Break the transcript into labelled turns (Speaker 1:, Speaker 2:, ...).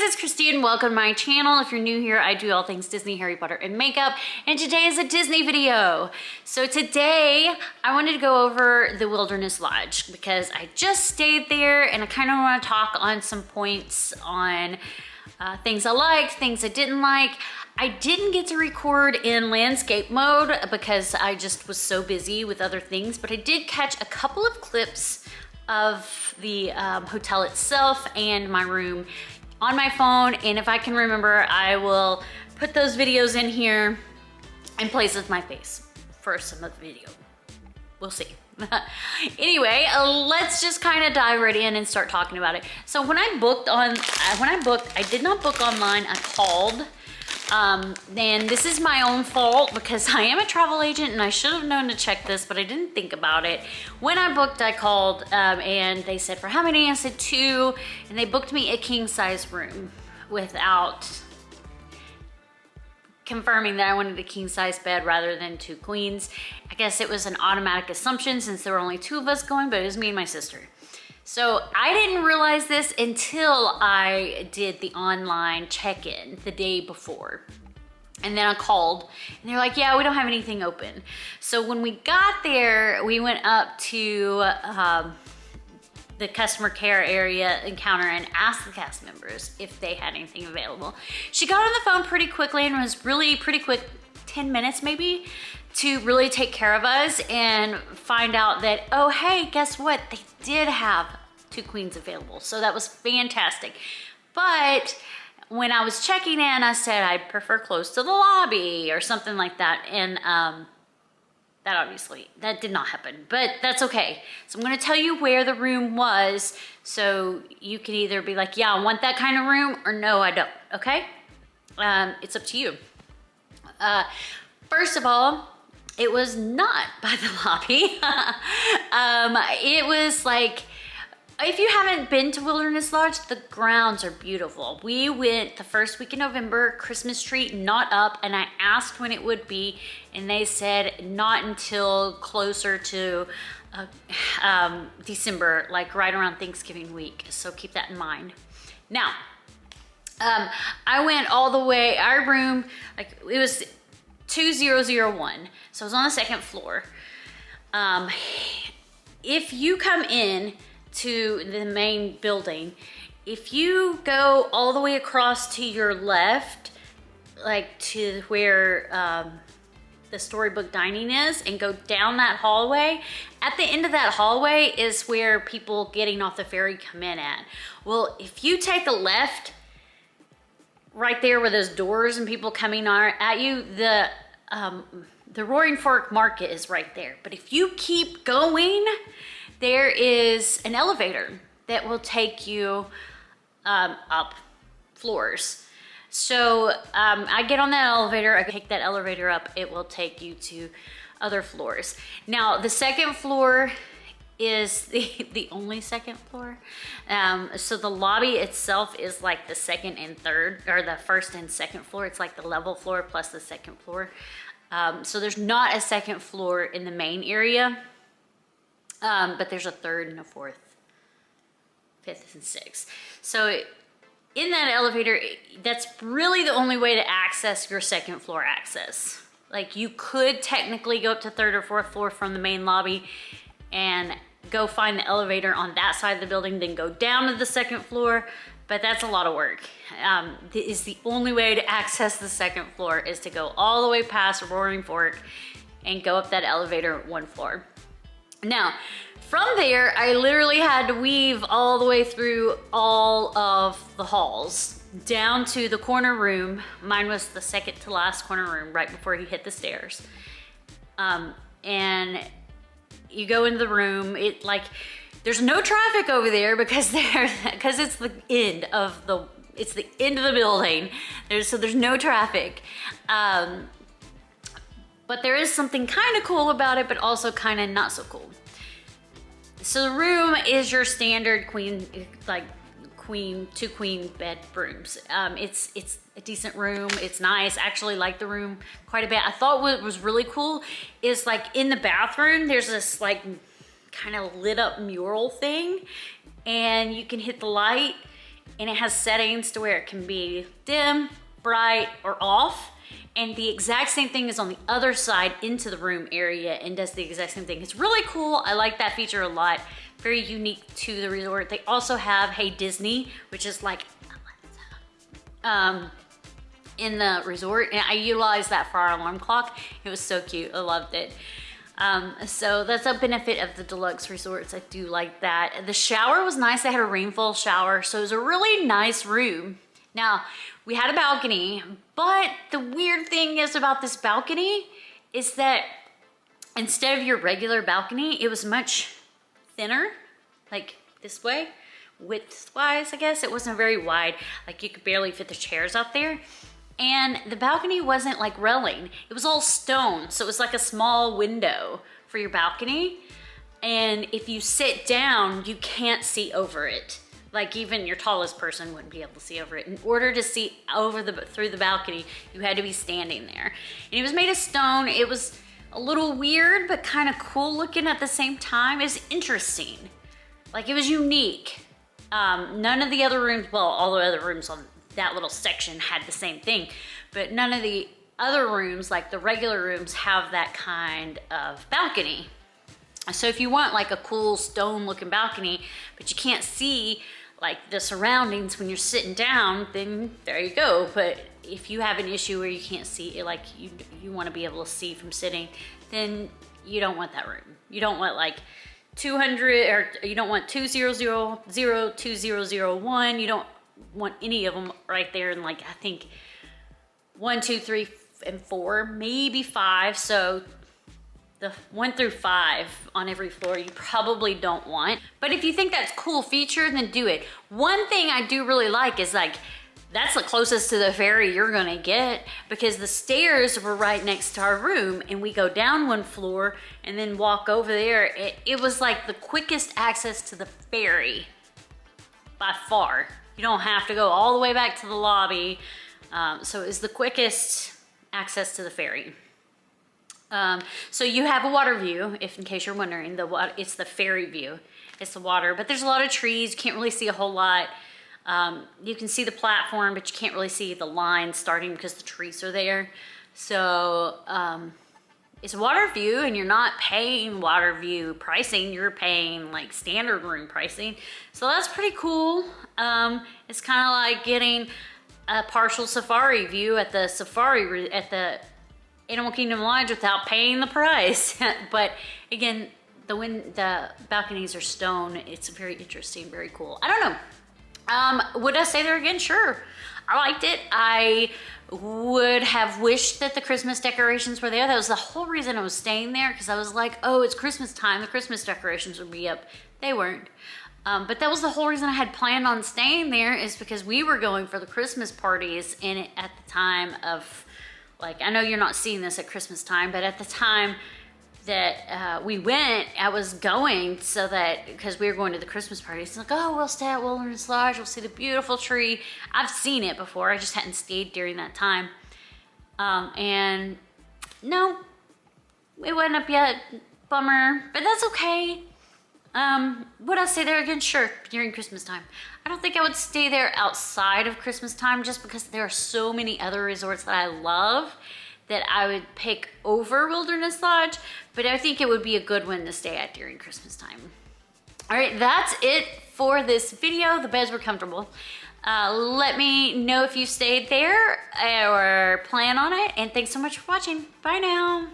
Speaker 1: it's Christine. Welcome to my channel. If you're new here, I do all things Disney, Harry Potter, and makeup. And today is a Disney video. So today, I wanted to go over the Wilderness Lodge because I just stayed there and I kind of want to talk on some points on things I liked, things I didn't like. I didn't get to record in landscape mode because I just was so busy with other things, but I did catch a couple of clips of the hotel itself and my room on my phone, and if I can remember, I will put those videos in here and place with my face for some of the video. We'll see. Anyway, let's just kind of dive right in and start talking about it. So when I booked, I did not book online, I called. And this is my own fault because I am a travel agent and I should have known to check this, but I didn't think about it. When I booked, I called and they said, for how many? I said 2, and they booked me a king size room without confirming that I wanted a king size bed rather than 2 queens. I guess it was an automatic assumption since there were only 2 of us going, but it was me and my sister. So I didn't realize this until I did the online check-in the day before. And then I called and they're like, yeah, we don't have anything open. So when we got there, we went up to the customer care area and counter and asked the cast members if they had anything available. She got on the phone pretty quickly and was really pretty quick, 10 minutes maybe, to really take care of us and find out that, oh, hey, guess what? They did have 2 queens available. So that was fantastic. But when I was checking in, I said I'd prefer close to the lobby or something like that. And that did not happen, but that's okay. So I'm gonna tell you where the room was so you can either be like, yeah, I want that kind of room, or no, I don't, okay? It's up to you. First of all, it was not by the lobby. It was like, if you haven't been to Wilderness Lodge, the grounds are beautiful. We went the first week in November, Christmas tree not up, and I asked when it would be, and they said not until closer to December, like right around Thanksgiving week. So keep that in mind. Now, I went all the way, our room, like it was 2001, so it was on the 2nd floor. If you come in to the main building, if you go all the way across to your left, like to where the Storybook Dining is, and go down that hallway, at the end of that hallway is where people getting off the ferry come in at. Well, if you take a left, right there where those doors and people coming are at you, the Roaring Fork Market is right there. But if you keep going, there is an elevator that will take you up floors. So I get on that elevator, I take that elevator up, it will take you to other floors. Now, the 2nd floor is the only 2nd floor. So the lobby itself is like the 2nd and 3rd, or the 1st and 2nd floor. It's like the level floor plus the 2nd floor. So there's not a 2nd floor in the main area. But there's a 3rd and a 4th, 5th and 6th. So in that elevator, that's really the only way to access your 2nd floor access. Like you could technically go up to 3rd or 4th floor from the main lobby and go find the elevator on that side of the building, then go down to the 2nd floor, but that's a lot of work. Is the only way to access the 2nd floor is to go all the way past Roaring Fork and go up that elevator 1 floor. Now, from there, I literally had to weave all the way through all of the halls down to the corner room. Mine was the 2nd to last corner room right before you hit the stairs. And you go into the room, there's no traffic over there because it's the end of the building. There's no traffic. But there is something kind of cool about it, but also kind of not so cool. So the room is your standard queen, like 2 queen bedrooms. It's a decent room. It's nice. I actually like the room quite a bit. I thought what was really cool is like in the bathroom, there's this like kind of lit up mural thing, and you can hit the light and it has settings to where it can be dim, bright, or off. And the exact same thing is on the other side into the room area and does the exact same thing. It's really cool. I like that feature a lot. Very unique to the resort. They also have Hey Disney, which is like in the resort, and I utilized that for our alarm clock. It was so cute. I loved it. So that's a benefit of the deluxe resorts. I do like that. The shower was nice. They had a rainfall shower, so it was a really nice room. Now, we had a balcony, but the weird thing is about this balcony is that instead of your regular balcony, it was much thinner, like this way, width-wise, I guess. It wasn't very wide. Like you could barely fit the chairs out there. And the balcony wasn't like railing. It was all stone, so it was like a small window for your balcony. And if you sit down, you can't see over it. Like even your tallest person wouldn't be able to see over it. In order to see over through the balcony, you had to be standing there. And it was made of stone. It was a little weird, but kind of cool looking at the same time. It was interesting. Like it was unique. None of the other rooms, well, all the other rooms on that little section had the same thing, but none of the other rooms, like the regular rooms, have that kind of balcony. So if you want like a cool stone looking balcony, but you can't see like the surroundings when you're sitting down, then there you go. But if you have an issue where you can't see, like you want to be able to see from sitting, then you don't want that room. You don't want like 200, or you don't want 200, 2001. You don't want any of them right there. And like, I think 1, 2, 3, and 4, maybe 5. So the 1 through 5 on every floor you probably don't want. But if you think that's a cool feature, then do it. One thing I do really like is like, that's the closest to the ferry you're gonna get, because the stairs were right next to our room, and we go down 1 floor and then walk over there. It was like the quickest access to the ferry by far. You don't have to go all the way back to the lobby. So it was the quickest access to the ferry. So you have a water view, if in case you're wondering. It's the ferry view. It's the water, but there's a lot of trees. You can't really see a whole lot. You can see the platform, but you can't really see the line starting because the trees are there. So it's a water view, and you're not paying water view pricing. You're paying like standard room pricing. So that's pretty cool. It's kind of like getting a partial safari view at the Animal Kingdom Lodge without paying the price. But again, the balconies are stone. It's very interesting, very cool. I don't know. Would I stay there again? Sure. I liked it. I would have wished that the Christmas decorations were there. That was the whole reason I was staying there, because I was like, oh, it's Christmas time. The Christmas decorations would be up. They weren't. But that was the whole reason I had planned on staying there, is because we were going for the Christmas parties at the time of, like, I know you're not seeing this at Christmas time, but at the time that we went, I was going so that, because we were going to the Christmas parties, it's like, oh, we'll stay at Wilderness Lodge, we'll see the beautiful tree. I've seen it before, I just hadn't stayed during that time. And no, it wasn't up yet, bummer, but that's okay. Would I stay there again? Sure, during Christmas time. I don't think I would stay there outside of Christmas time, just because there are so many other resorts that I love that I would pick over Wilderness Lodge, but I think it would be a good one to stay at during Christmas time. All right, that's it for this video. The beds were comfortable. Let me know if you stayed there or plan on it, and thanks so much for watching. Bye now.